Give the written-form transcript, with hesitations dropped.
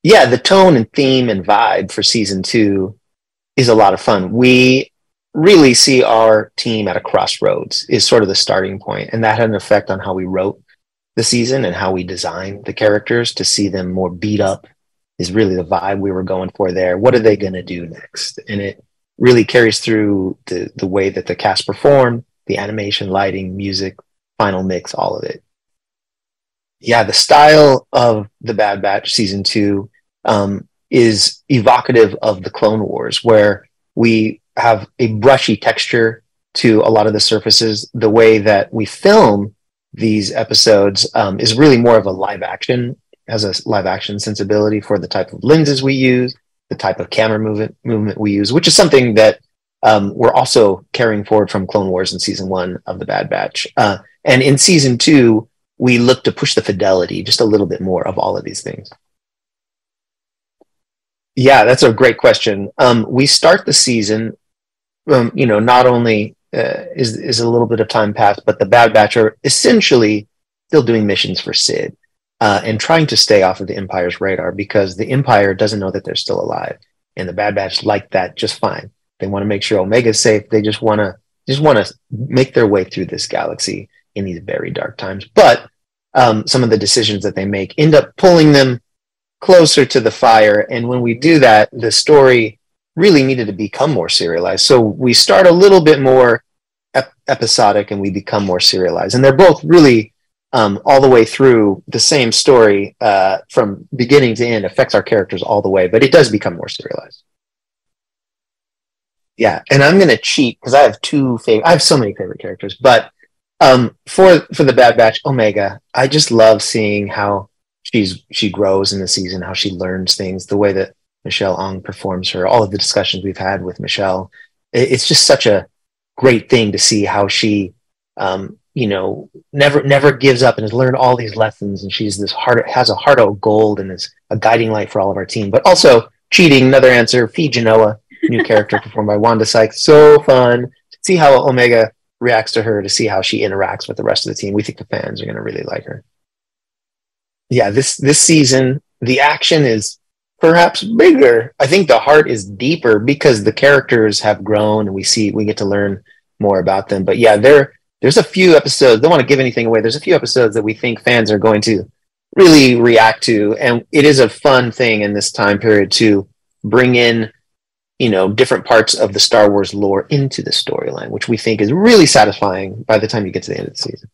Yeah, the tone and theme and vibe for season two is a lot of fun. We really see our team at a crossroads is sort of the starting point, and that had an effect on how we wrote the season and how we designed the characters to see them more beat up is really the vibe we were going for there. What are they going to do next? And it really carries through the way that the cast performed, the animation, lighting, music, final mix, all of it. Yeah, the style of the Bad Batch season two is evocative of the Clone Wars, where we have a brushy texture to a lot of the surfaces. The way that we film these episodes is really more of a live action, has a live action sensibility for the type of lenses we use, the type of camera movement we use, which is something that we're also carrying forward from Clone Wars in season one of the Bad Batch. And in season two, we look to push the fidelity just a little bit more of all of these things. Yeah, that's a great question. We start the season, not only is a little bit of time passed, but the Bad Batch are essentially still doing missions for Sid and trying to stay off of the Empire's radar because the Empire doesn't know that they're still alive, and the Bad Batch like that just fine. They want to make sure Omega's safe. They just want to make their way through this galaxy in these very dark times. But some of the decisions that they make end up pulling them closer to the fire. And when we do that, the story really needed to become more serialized. So we start a little bit more episodic and we become more serialized. And they're both really all the way through the same story from beginning to end, affects our characters all the way, but it does become more serialized. Yeah, and I'm going to cheat because I have I have so many favorite characters, but for the Bad Batch, Omega, I just love seeing how she grows in the season, how she learns things, the way that Michelle Ong performs her, all of the discussions we've had with Michelle. It's just such a great thing to see how she, never gives up and has learned all these lessons. And she's has a heart of gold and is a guiding light for all of our team. But also cheating, another answer, Fee Genoa, new character performed by Wanda Sykes. So fun to see how Omega reacts to her, to see how she interacts with the rest of the team. We think the fans are going to really like her. Yeah, this season, the action is perhaps bigger. I think the heart is deeper because the characters have grown and we get to learn more about them. But yeah, there's a few episodes, don't want to give anything away. There's a few episodes that we think fans are going to really react to. And it is a fun thing in this time period to bring in, different parts of the Star Wars lore into the storyline, which we think is really satisfying by the time you get to the end of the season.